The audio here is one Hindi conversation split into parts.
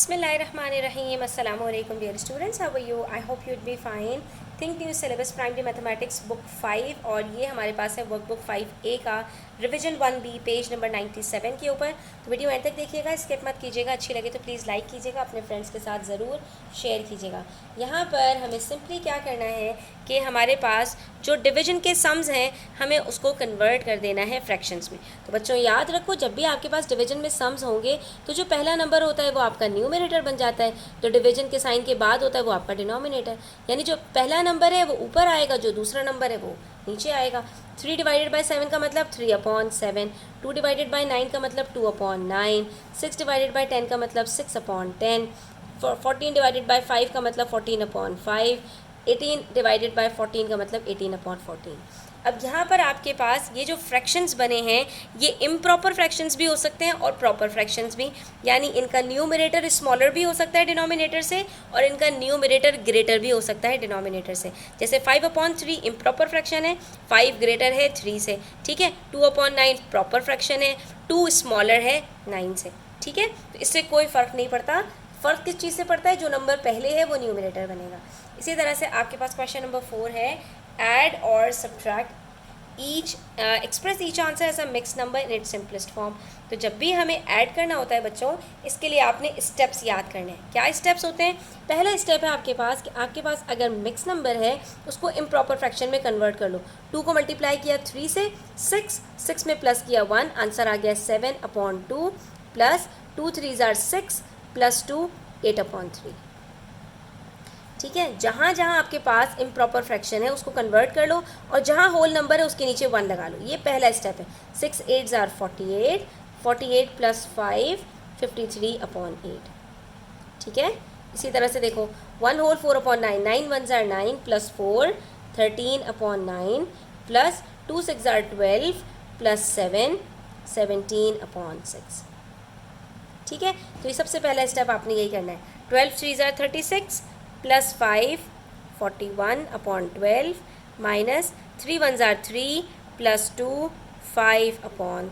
Bismillahirrahmanirrahim. Assalamu alaikum dear students. How are you? I hope you'd be fine. Think new syllabus primary mathematics book 5 और ये हमारे पास है वर्कबुक 5A का रिवीजन 1B पेज नंबर 97 के ऊपर। तो वीडियो एंड तक देखिएगा, स्किप मत कीजिएगा। अच्छी लगे तो प्लीज़ लाइक कीजिएगा, अपने फ्रेंड्स के साथ ज़रूर शेयर कीजिएगा। यहाँ पर हमें सिंपली क्या करना है कि हमारे पास जो डिवीजन के सम्स हैं हमें उसको कन्वर्ट कर देना है फ्रैक्शंस में। तो बच्चों याद रखो, जब भी आपके पास डिवीजन में सम्स होंगे तो जो पहला नंबर होता है वो आपका न्यूमरेटर बन जाता है, जो डिवीजन के साइन के बाद होता है वो आपका डिनोमिनेटर। यानी जो पहला नंबर है वो ऊपर आएगा, जो दूसरा नंबर है वो नीचे आएगा। 3 डिवाइडेड बाई 7 का मतलब 3/7, 2 डिवाइडेड बाई 9 का मतलब 2/9, 6 डिवाइडेड बाई 10 का मतलब 6/10, 14 डिवाइडेड बाई 5 का मतलब 14/5, 18 डिवाइडेड बाई 14 का मतलब 18/14। अब यहाँ पर आपके पास ये जो फ्रैक्शंस बने हैं ये इम्प्रॉपर फ्रैक्शंस भी हो सकते हैं और प्रॉपर फ्रैक्शंस भी, यानी इनका न्यूमरेटर स्मॉलर भी हो सकता है डिनोमिनेटर से और इनका न्यूमरेटर ग्रेटर भी हो सकता है डिनोमिनेटर से। जैसे 5/3 इम्प्रॉपर फ्रैक्शन है, 5 ग्रेटर है 3 से, ठीक है। 2/9 प्रॉपर फ्रैक्शन है, 2 स्मॉलर है 9 से, ठीक है। तो इससे कोई फ़र्क नहीं पड़ता। फ़र्क किस चीज़ से पड़ता है? जो नंबर पहले है वो न्यूमरेटर बनेगा। इसी तरह से आपके पास क्वेश्चन नंबर 4 है, add or subtract each express each answer as a mixed number in its simplest form। तो जब भी हमें ऐड करना होता है बच्चों, इसके लिए आपने स्टेप्स याद करने हैं। क्या स्टेप्स होते हैं? पहला स्टेप है आपके पास कि आपके पास अगर मिक्स नंबर है उसको इम्प्रॉपर फ्रैक्शन में कन्वर्ट कर लो। 2 को मल्टीप्लाई किया 3 से, 6 में प्लस किया 1, आंसर आ गया 7/2 प्लस 2 3s are 6 प्लस 2 8/3, ठीक है। जहाँ जहाँ आपके पास इम्प्रॉपर फ्रैक्शन है उसको कन्वर्ट कर लो और जहाँ होल नंबर है उसके नीचे 1 लगा लो। ये पहला स्टेप है। 6 8s are 48, 48 प्लस 5 53/8, ठीक है। इसी तरह से देखो 1 whole 4/9, 9 1s are 9 plus 4 13/9 plus 2 6s are 12 plus 7 17/6, ठीक है। तो ये सबसे पहला स्टेप आपने यही करना है। 12 3s are 36 plus 5 41/12 minus 3 1s are 3 plus 2 5/3,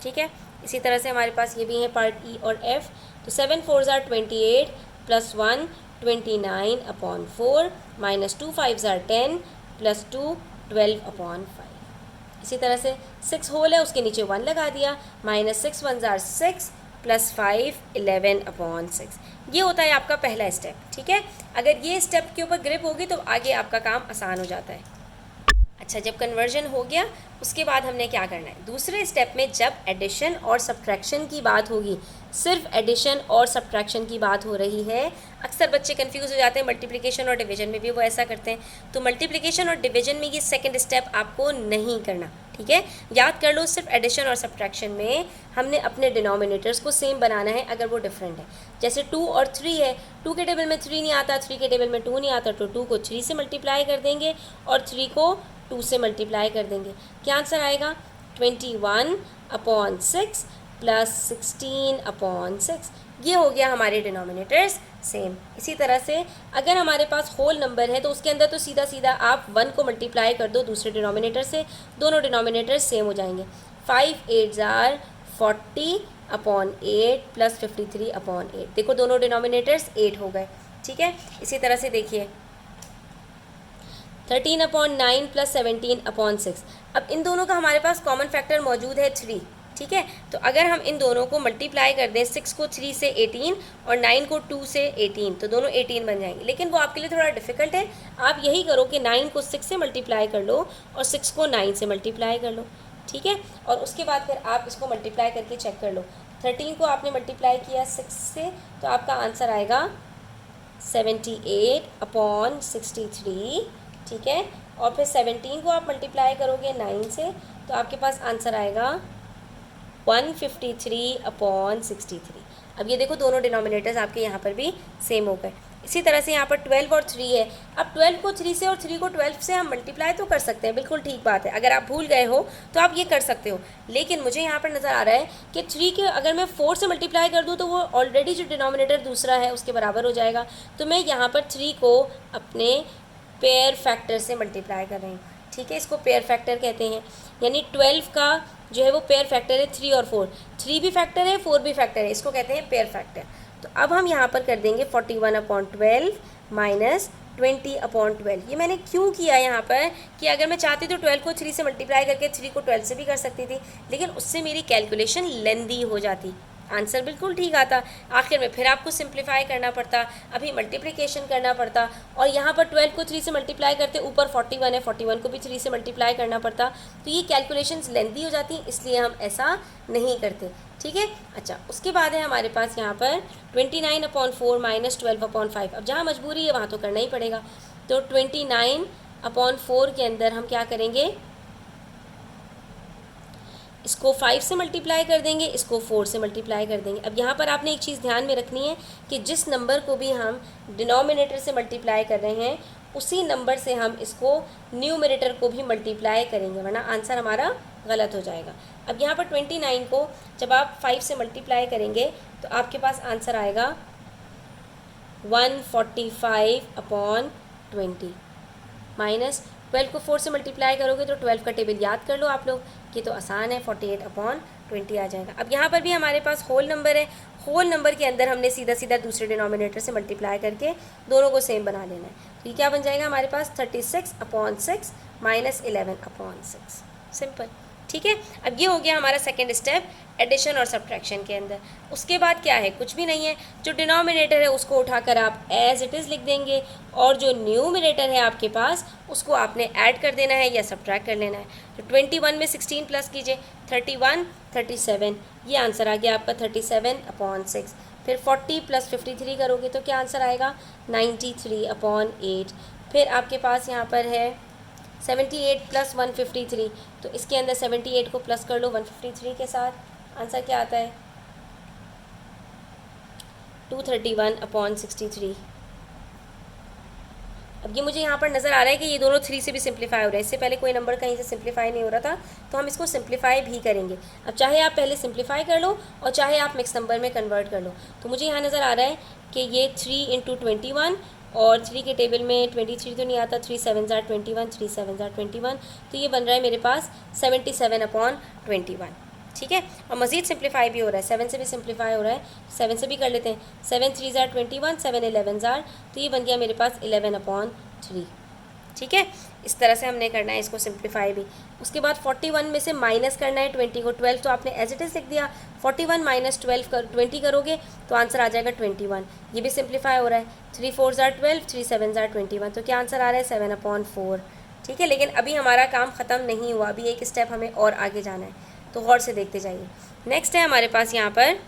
ठीक है। इसी तरह से हमारे पास ये भी है पार्ट ई और एफ। तो 7 4s are 28 plus 1 29/4 minus 2 5s are 10 plus 2 12/5। इसी तरह से 6 होल है उसके नीचे 1 लगा दिया, माइनस 6 1s are 6 प्लस 5 11/6। ये होता है आपका पहला स्टेप, ठीक है। अगर ये स्टेप के ऊपर ग्रिप होगी तो आगे आपका काम आसान हो जाता है। अच्छा, जब कन्वर्जन हो गया उसके बाद हमने क्या करना है? दूसरे स्टेप में जब एडिशन और सब्ट्रैक्शन की बात होगी, सिर्फ एडिशन और सब्ट्रैक्शन की बात हो रही है। अक्सर बच्चे कंफ्यूज हो जाते हैं, मल्टीप्लिकेशन और डिवीजन में भी वो ऐसा करते हैं। तो मल्टीप्लिकेशन और डिवीजन में ये सेकंड स्टेप आपको नहीं करना, ठीक है। याद कर लो, सिर्फ एडिशन और सब्ट्रैक्शन में हमने अपने डिनोमिनेटर्स को सेम बनाना है अगर वो डिफरेंट है। जैसे 2 और 3 है, 2 के टेबल में 3 नहीं आता, 3 के टेबल में 2 नहीं आता, तो 2 को 3 से मल्टीप्लाई कर देंगे और 3 को 2 से मल्टीप्लाई कर देंगे। क्या आंसर आएगा? 21/6 प्लस 16/6। ये हो गया हमारे डिनोमिनेटर्स सेम। इसी तरह से अगर हमारे पास होल नंबर है तो उसके अंदर तो सीधा सीधा आप 1 को मल्टीप्लाई कर दो दूसरे डिनोमिनेटर से, दोनों डिनोमिनेटर सेम हो जाएंगे। 5 8s are 40/8 प्लस 53/8। देखो दोनों डिनोमिनेटर्स 8 हो गए, ठीक है। इसी तरह से देखिए 13/9 प्लस 17/6। अब इन दोनों का हमारे पास कॉमन फैक्टर मौजूद है 3, ठीक है। तो अगर हम इन दोनों को मल्टीप्लाई कर दें, 6 को 3 से 18 और 9 को 2 से 18, तो दोनों 18 बन जाएंगे। लेकिन वो आपके लिए थोड़ा डिफिकल्ट है। आप यही करो कि 9 को 6 से मल्टीप्लाई कर लो और 6 को 9 से मल्टीप्लाई कर लो, ठीक है। और उसके बाद फिर आप इसको मल्टीप्लाई करके चेक कर लो। 13 को आपने मल्टीप्लाई किया 6 से तो आपका आंसर आएगा 78/63, ठीक है। और फिर 17 को आप मल्टीप्लाई करोगे 9 से तो आपके पास आंसर आएगा 153/63। अब ये देखो दोनों डिनोमिनेटर्स आपके यहाँ पर भी सेम हो गए। इसी तरह से यहाँ पर 12 और 3 है। अब 12 को 3 से और 3 को 12 से हम मल्टीप्लाई तो कर सकते हैं, बिल्कुल ठीक बात है। अगर आप भूल गए हो तो आप ये कर सकते हो, लेकिन मुझे यहाँ पर नज़र आ रहा है कि 3 के अगर मैं 4 से मल्टीप्लाई कर दूँ तो वो ऑलरेडी जो डिनोमिनेटर दूसरा है उसके बराबर हो जाएगा। तो मैं यहाँ पर 3 को अपने पेयर फैक्टर से मल्टीप्लाई कर रही हूँ, ठीक है। इसको पेयर फैक्टर कहते हैं। यानी 12 का जो है वो पेयर फैक्टर है 3 और 4। 3 भी फैक्टर है, 4 भी फैक्टर है, इसको कहते हैं पेयर फैक्टर। तो अब हम यहाँ पर कर देंगे 41/12 माइनस 20/12। ये मैंने क्यों किया यहाँ पर कि अगर मैं चाहती तो 12 को 3 से मल्टीप्लाई करके 3 को 12 से भी कर सकती थी, लेकिन उससे मेरी कैलकुलेशन लेंदी हो जाती, आंसर बिल्कुल ठीक आता, आखिर में फिर आपको सिंप्लीफाई करना पड़ता, अभी मल्टीप्लिकेशन करना पड़ता, और यहाँ पर 12 को 3 से मल्टीप्लाई करते, ऊपर 41 है, 41 को भी 3 से मल्टीप्लाई करना पड़ता, तो ये कैलकुलेशंस लेंदी हो जाती, इसलिए हम ऐसा नहीं करते। ठीक है, अच्छा, उसके बाद है हमारे पास यहाँ पर 29/4 माइनस 12/5। अब जहाँ मजबूरी है वहाँ तो करना ही पड़ेगा, तो 29/4 के अंदर हम क्या करेंगे, इसको 5 से मल्टीप्लाई कर देंगे, इसको 4 से मल्टीप्लाई कर देंगे। अब यहाँ पर आपने एक चीज़ ध्यान में रखनी है कि जिस नंबर को भी हम डिनोमिनेटर से मल्टीप्लाई कर रहे हैं उसी नंबर से हम इसको न्यूमरेटर को भी मल्टीप्लाई करेंगे, वरना आंसर हमारा गलत हो जाएगा। अब यहाँ पर 29 को जब आप 5 से मल्टीप्लाई करेंगे तो आपके पास आंसर आएगा 145/20 माइनस 12 को 4 से मल्टीप्लाई करोगे तो 12 का टेबल याद कर लो आप लोग, कि तो आसान है, 48/20 आ जाएगा। अब यहाँ पर भी हमारे पास होल नंबर है, होल नंबर के अंदर हमने सीधा सीधा दूसरे डिनोमिनेटर से मल्टीप्लाई करके दोनों को सेम बना लेना है, तो ये क्या बन जाएगा हमारे पास 36/6 माइनस 11/6, सिंपल। ठीक है, अब ये हो गया हमारा सेकेंड स्टेप एडिशन और सब्ट्रैक्शन के अंदर। उसके बाद क्या है, कुछ भी नहीं है, जो डिनोमिनेटर है उसको उठाकर आप एज इट इज़ लिख देंगे, और जो न्यूमरेटर है आपके पास उसको आपने ऐड कर देना है या सब्ट्रैक्ट कर लेना है। तो 21 में 16 प्लस कीजिए, 31 37, ये आंसर आ गया आपका 37/6। फिर 40 + 53 करोगे तो क्या आंसर आएगा 93/8। फिर आपके पास यहाँ पर है 78 + 153, तो इसके अंदर 78 को प्लस कर लो 153 के साथ, आंसर क्या आता है 231/63। अब ये मुझे यहाँ पर नज़र आ रहा है कि ये दोनों 3 से भी सिंप्लीफाई हो रहा है, इससे पहले कोई नंबर कहीं से सिंप्लीफाई नहीं हो रहा था, तो हम इसको सिंप्लीफाई भी करेंगे। अब चाहे आप पहले सिंप्लीफाई कर लो और चाहे आप मिक्स नंबर में कन्वर्ट कर लो, तो मुझे यहाँ नज़र आ रहा है कि ये 3 × 21, और 3 के टेबल में 23 तो नहीं आता, 3 7 = 21, 3 7 = 21, तो ये बन रहा है मेरे पास 77/21। ठीक है, और मज़ीद सिंप्लीफाई भी हो रहा है, 7 से भी सिंप्लीफाई हो रहा है, 7 से भी कर लेते हैं, 7 3 = 21, 7 11 = तो ये बन गया मेरे पास 11/3। ठीक है, इस तरह से हमने करना है इसको सिंप्लीफाई भी। उसके बाद 41 में से माइनस करना है 20 को, 12 तो आपने एज इट इज़ लिख दिया, 41 - 20 करोगे तो आंसर आ जाएगा 21, ये भी सिंप्लीफाई हो रहा है, 3 4 = 12, 3 7 = 21, तो क्या आंसर आ रहा है 7/4। ठीक है, लेकिन अभी हमारा काम ख़त्म नहीं हुआ, अभी एक स्टेप हमें और आगे जाना है, तो गौर से देखते जाइए। नेक्स्ट है हमारे पास यहाँ पर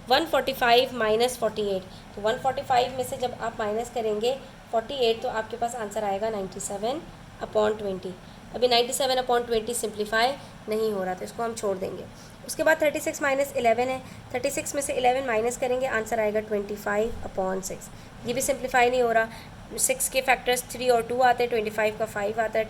145 - 48, तो 145 में से जब आप माइनस करेंगे 48 तो आपके पास आंसर आएगा 97/20। अभी 97/20 सिंप्लीफाई नहीं हो रहा, तो इसको हम छोड़ देंगे। उसके बाद 36 - 11 है, 36 में से 11 माइनस करेंगे, आंसर आएगा 25/6। ये भी सिंप्लीफाई नहीं हो रहा, 6 के फैक्टर्स 3 और 2 आते हैं, 25 का 5 आता है,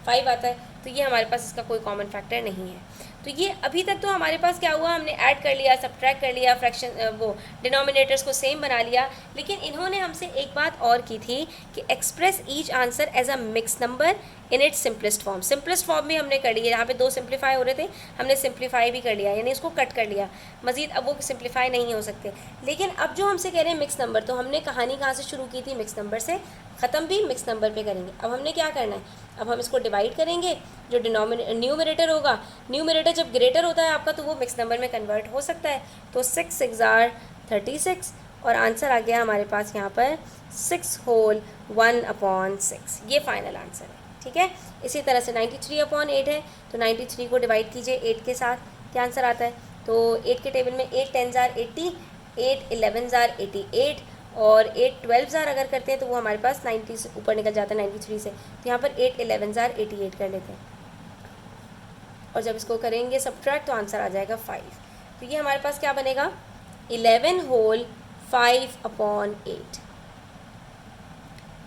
5 आता है, तो ये हमारे पास इसका कोई कॉमन फैक्टर नहीं है। तो ये अभी तक तो हमारे पास क्या हुआ, हमने ऐड कर लिया, सब्ट्रैक्ट कर लिया, फ्रैक्शन वो डिनोमिनेटर्स को सेम बना लिया, लेकिन इन्होंने हमसे एक बात और की थी कि express each answer as a mix number in its simplest form. Simplest form भी हमने कर लिया, यहाँ पे 2 सिंप्लीफाई हो रहे थे, हमने सिंप्लीफाई भी कर लिया, यानी इसको कट कर लिया, मज़ीद अब वो सिंप्लीफाई नहीं हो सकते। लेकिन अब जो हमसे कह रहे हैं मिक्स नंबर, तो हमने कहानी कहाँ से शुरू की थी, मिक्स नंबर से, ख़त्म भी मिक्स नंबर पे करेंगे। अब हमने क्या करना है, अब हम इसको डिवाइड करेंगे, जो न्यूमरेटर होगा, न्यूमरेटर जब ग्रेटर होता है आपका तो वो मिक्स नंबर में कन्वर्ट हो सकता है, तो 6 6 = 36, और आंसर आ गया हमारे पास यहाँ पर 6 होल 1/6, ये फाइनल आंसर है। ठीक है, इसी तरह से 93/8 है, तो 93 को डिवाइड कीजिए 8 के साथ, क्या आंसर आता है, तो 8 के टेबल में 8 10 = 80, 8 11 = 88, और 8 12 अगर करते हैं तो वो हमारे पास 90 से ऊपर निकल जाता है 93 से, तो यहाँ पर 8 11 = 88 कर लेते हैं, और जब इसको करेंगे सब्ट्रैक्ट तो आंसर आ जाएगा 5। तो ये हमारे पास क्या बनेगा 11 होल 5/8।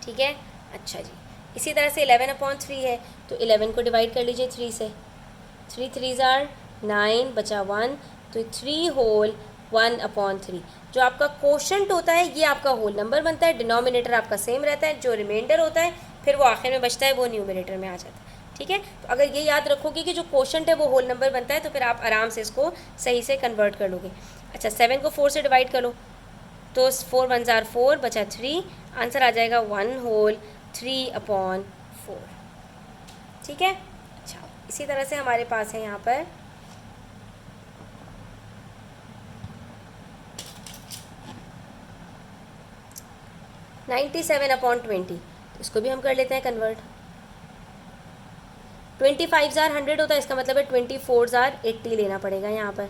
ठीक है, अच्छा जी, इसी तरह से 11/3 है, तो 11 को डिवाइड कर लीजिए 3 से, 3 3 = 9, बचा 1, तो 3 होल 1/3। जो आपका कोशेंट होता है ये आपका होल नंबर बनता है, डिनोमिनेटर आपका सेम रहता है, जो रिमाइंडर होता है फिर वो आखिर में बचता है, वो न्यूमरेटर में आ जाता है। ठीक है, तो अगर ये याद रखोगे कि जो कोशेंट है वो होल नंबर बनता है, तो फिर आप आराम से इसको सही से कन्वर्ट कर लोगे। अच्छा 7 को 4 से डिवाइड करो तो 4 1 जार 4 बचा 3, आंसर आ जाएगा 1/3/4। ठीक है। अच्छा इसी तरह से हमारे पास है यहाँ पर 97/20, तो इसको भी हम कर लेते हैं कन्वर्ट। 25 जार 100 होता है, इसका मतलब है 24 जार 80 लेना पड़ेगा यहाँ पर।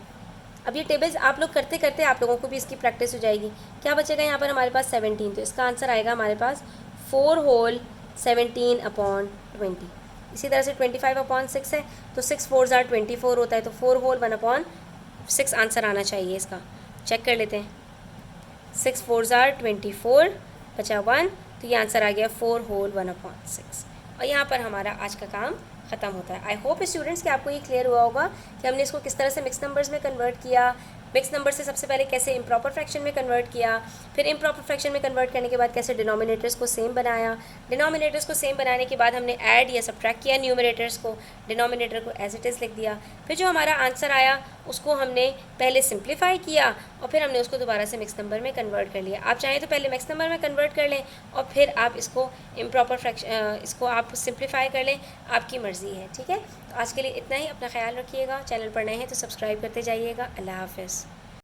अब ये टेबल्स आप लोग करते करते आप लोगों को भी इसकी प्रैक्टिस हो जाएगी। क्या बचेगा यहाँ पर हमारे पास 17, तो इसका आंसर आएगा हमारे पास 4 होल 17/20। इसी तरह से 25/6 है, तो 6 4 जार 24 होता है, तो 4 होल 1/6 आंसर आना चाहिए इसका। चेक कर लेते हैं। 6 4 जार 24 बचा 1, तो ये आंसर आ गया 4 होल 1/6। और यहाँ पर हमारा आज का काम ख़त्म होता है। आई होप स्टूडेंट्स कि आपको ये क्लियर हुआ होगा कि हमने इसको किस तरह से मिक्स नंबर्स में कन्वर्ट किया, मिक्स नंबर से सबसे पहले कैसे इम्प्रॉपर फ्रैक्शन में कन्वर्ट किया, फिर इम्प्रॉपर फ्रैक्शन में कन्वर्ट करने के बाद कैसे डिनोमिनेटर्स को सेम बनाया, डिनोमिनेटर्स को सेम बनाने के बाद हमने ऐड या सब्ट्रैक्ट किया न्यूमरेटर्स को, डिनोमिनेटर को एज इट इज़ लिख दिया, फिर जो हमारा आंसर आया उसको हमने पहले सिंप्लीफाई किया और फिर हमने उसको दोबारा से मिक्स नंबर में कन्वर्ट कर लिया। आप चाहें तो पहले मिक्स नंबर में कन्वर्ट कर लें और फिर आप इसको इम्प्रॉपर फ्रैक्शन इसको आप सिंप्लीफाई कर लें, आपकी मर्ज़ी है। ठीक है, तो आज के लिए इतना ही। अपना ख्याल रखिएगा। चैनल पर नए हैं तो सब्सक्राइब करते जाइएगा। अल्लाह हाफ़िज़।